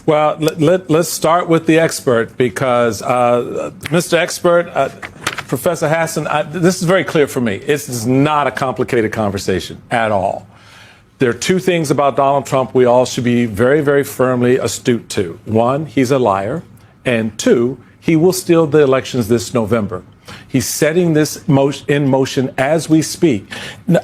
Well, let's start with the expert because, Mr. Expert, Professor Hassan, this is very clear for me. This is not a complicated conversation at all. There are two things about Donald Trump we all should be very, very firmly astute to. One, he's a liar. And two, he will steal the elections this November. He's setting this in motion as we speak.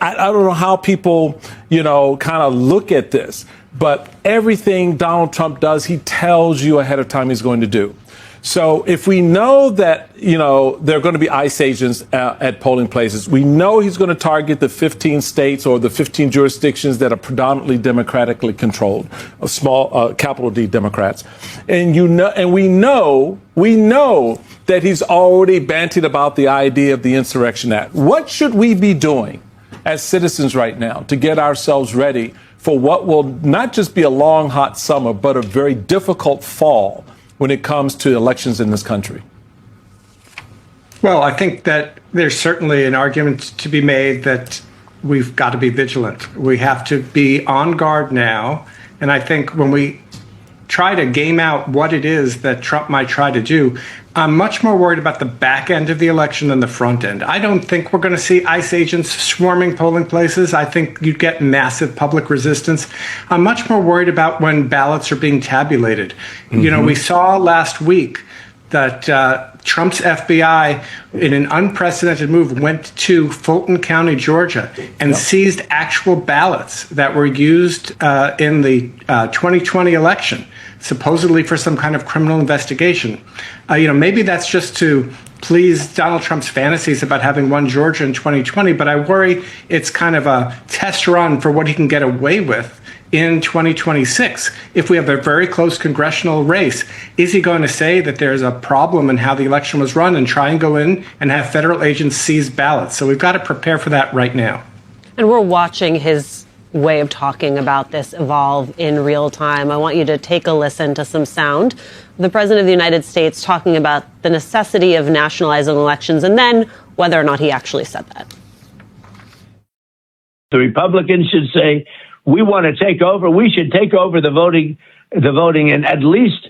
I don't know how people, kind of look at this, but everything Donald Trump does, he tells you ahead of time he's going to do. So if we know that, there are going to be ICE agents at polling places, we know he's going to target the 15 states or the 15 jurisdictions that are predominantly democratically controlled, small capital D Democrats. And we know that he's already bantied about the idea of the Insurrection Act. What should we be doing as citizens right now to get ourselves ready for what will not just be a long, hot summer, but a very difficult fall when it comes to elections in this country? Well, I think that there's certainly an argument to be made that we've got to be vigilant. We have to be on guard now. And I think when we try to game out what it is that Trump might try to do, I'm much more worried about the back end of the election than the front end. I don't think we're going to see ICE agents swarming polling places. I think you'd get massive public resistance. I'm much more worried about when ballots are being tabulated. We saw last week that Trump's FBI, in an unprecedented move, went to Fulton County, Georgia, and seized actual ballots that were used in the 2020 election, supposedly for some kind of criminal investigation. Maybe that's just to please Donald Trump's fantasies about having won Georgia in 2020, but I worry it's kind of a test run for what he can get away with in 2026. If we have a very close congressional race, is he going to say that there's a problem in how the election was run and try and go in and have federal agents seize ballots? So we've got to prepare for that right now. And we're watching his way of talking about this evolve in real time. I want you to take a listen to some sound. The President of the United States talking about the necessity of nationalizing elections and then whether or not he actually said that. The Republicans should say, we want to take over. We should take over the voting in at least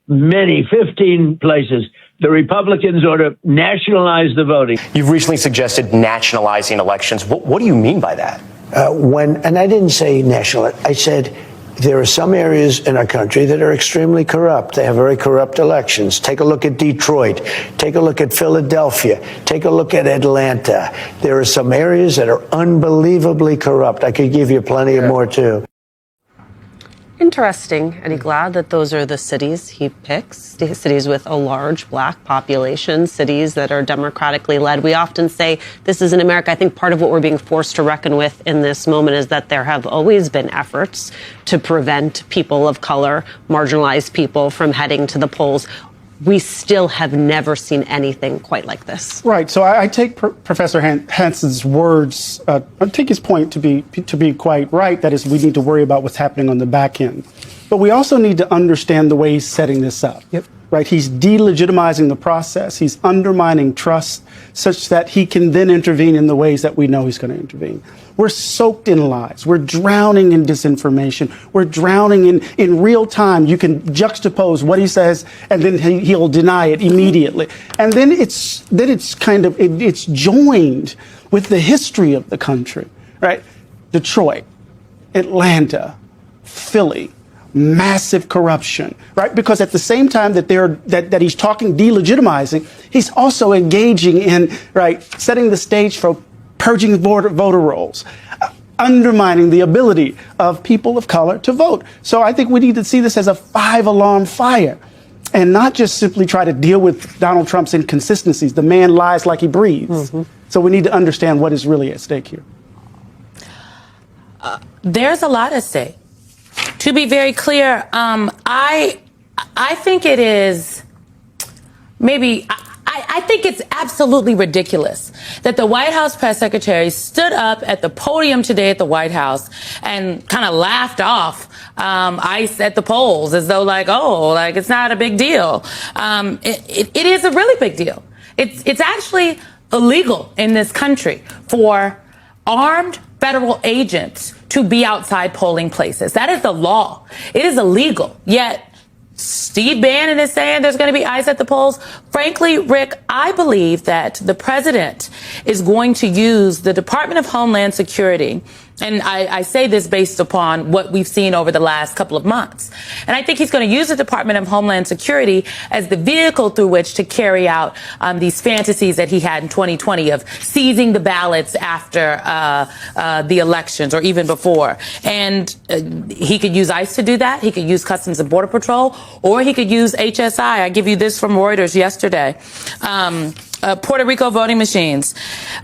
15 places. The Republicans ought to nationalize the voting. You've recently suggested nationalizing elections. What do you mean by that? And I didn't say national. I said there are some areas in our country that are extremely corrupt. They have very corrupt elections. Take a look at Detroit. Take a look at Philadelphia. Take a look at Atlanta. There are some areas that are unbelievably corrupt. I could give you plenty of more, too. Interesting, Eddie Glaude, that those are the cities he picks, cities with a large black population, cities that are democratically led. We often say this is in America. I think part of what we're being forced to reckon with in this moment is that there have always been efforts to prevent people of color, marginalized people from heading to the polls. We still have never seen anything quite like this. Right. So I take Professor Hansen's words, I take his point to be quite right. That is, we need to worry about what's happening on the back end. But we also need to understand the way he's setting this up. Yep. Right. He's delegitimizing the process. He's undermining trust such that he can then intervene in the ways that we know he's going to intervene. We're soaked in lies. We're drowning in disinformation. We're drowning in real time. You can juxtapose what he says and then he'll deny it immediately. And then it's joined with the history of the country, right? Detroit, Atlanta, Philly, massive corruption, right? Because at the same time that he's talking delegitimizing, he's also engaging in, right, setting the stage for purging voter rolls, undermining the ability of people of color to vote. So I think we need to see this as a 5-alarm fire and not just simply try to deal with Donald Trump's inconsistencies. The man lies like he breathes. Mm-hmm. So we need to understand what is really at stake here. There's a lot at stake. To be very clear, I think it is maybe... I think it's absolutely ridiculous that the White House press secretary stood up at the podium today at the White House and kind of laughed off ICE at the polls as though it's not a big deal. It is a really big deal. It's actually illegal in this country for armed federal agents to be outside polling places. That is the law. It is illegal. Yet Steve Bannon is saying there's going to be ICE at the polls. Frankly, Rick, I believe that the president is going to use the Department of Homeland Security. And I say this based upon what we've seen over the last couple of months. And I think he's going to use the Department of Homeland Security as the vehicle through which to carry out these fantasies that he had in 2020 of seizing the ballots after the elections or even before. And he could use ICE to do that. He could use Customs and Border Patrol, or he could use HSI. I give you this from Reuters yesterday. Puerto Rico voting machines.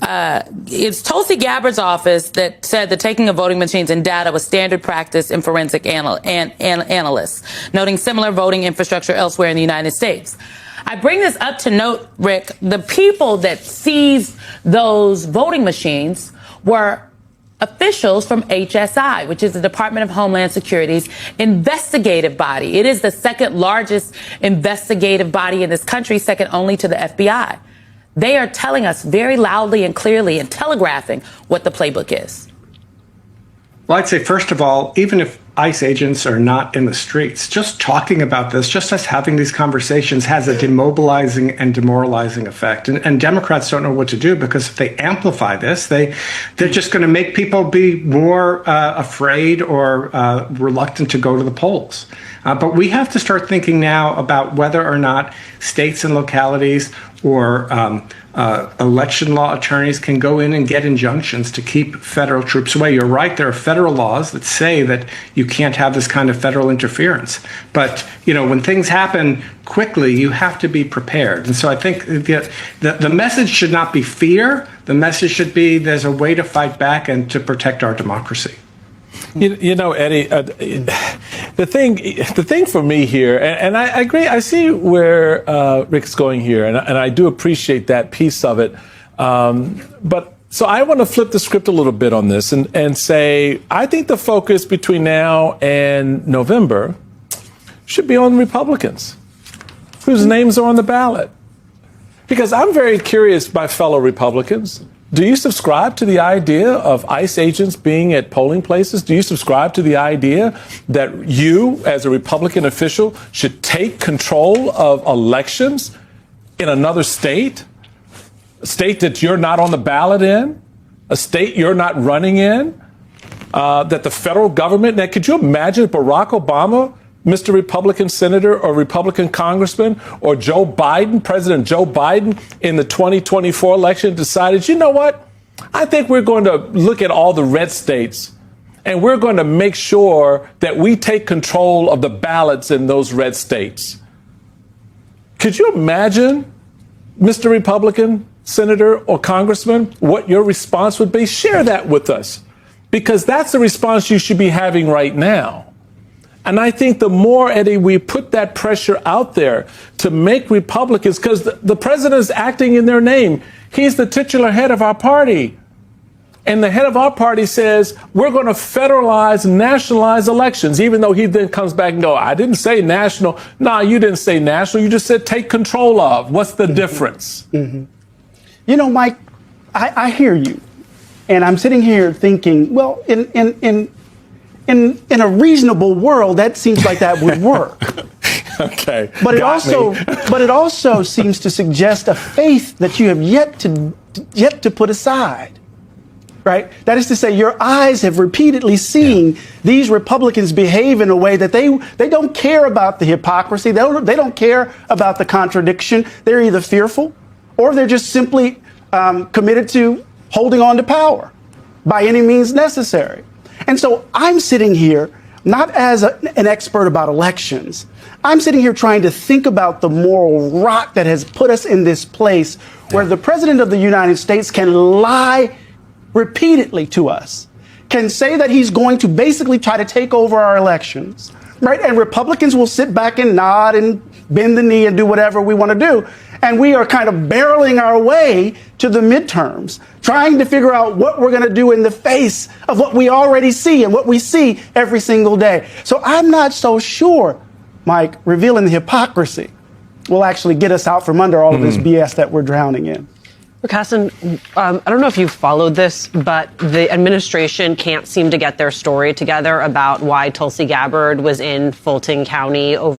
It's Tulsi Gabbard's office that said the taking of voting machines and data was standard practice in forensic analysts, noting similar voting infrastructure elsewhere in the United States. I bring this up to note, Rick, the people that seized those voting machines were officials from HSI, which is the Department of Homeland Security's investigative body. It is the second largest investigative body in this country, second only to the FBI. They are telling us very loudly and clearly and telegraphing what the playbook is. Well, I'd say, first of all, even if ICE agents are not in the streets, just talking about this, just us having these conversations has a demobilizing and demoralizing effect. And Democrats don't know what to do, because if they amplify this, they're just going to make people be more afraid or reluctant to go to the polls. But we have to start thinking now about whether or not states and localities or election law attorneys can go in and get injunctions to keep federal troops away. You're right, there are federal laws that say that you can't have this kind of federal interference. But, you know, when things happen quickly, you have to be prepared. And so I think the message should not be fear. The message should be there's a way to fight back and to protect our democracy. You know, Eddie, the thing for me here, and I agree, I see where Rick's going here, and I do appreciate that piece of it. But so I want to flip the script a little bit on this and say, I think the focus between now and November should be on Republicans whose names are on the ballot. Because I'm very curious, my fellow Republicans. Do you subscribe to the idea of ICE agents being at polling places? Do you subscribe to the idea that you, as a Republican official, should take control of elections in another state? A state that you're not on the ballot in? A state you're not running in? That the federal government... Now, could you imagine if Barack Obama, Mr. Republican Senator or Republican Congressman, or Joe Biden, President Joe Biden, in the 2024 election decided, you know what? I think we're going to look at all the red states and we're going to make sure that we take control of the ballots in those red states. Could you imagine, Mr. Republican Senator or Congressman, what your response would be? Share that with us, because that's the response you should be having right now. And I think the more, Eddie, we put that pressure out there to make Republicans, because the president is acting in their name. He's the titular head of our party. And the head of our party says, we're going to federalize, nationalize elections, even though he then comes back and goes, I didn't say national. No, you didn't say national. You just said take control of. What's the difference? Mm-hmm. You know, Mike, I hear you. And I'm sitting here thinking, well, in a reasonable world, that seems like that would work. Okay. But it also seems to suggest a faith that you have yet to put aside. Right? That is to say, your eyes have repeatedly seen these Republicans behave in a way that they don't care about the hypocrisy. They don't care about the contradiction. They're either fearful or they're just simply committed to holding on to power by any means necessary. And so I'm sitting here not as an expert about elections. I'm sitting here trying to think about the moral rot that has put us in this place where the president of the United States can lie repeatedly to us, can say that he's going to basically try to take over our elections, right? And Republicans will sit back and nod and bend the knee and do whatever we want to do. And we are kind of barreling our way to the midterms, trying to figure out what we're going to do in the face of what we already see and what we see every single day. So I'm not so sure, Mike, revealing the hypocrisy will actually get us out from under all of this BS that we're drowning in. Hassan, I don't know if you've followed this, but the administration can't seem to get their story together about why Tulsi Gabbard was in Fulton County over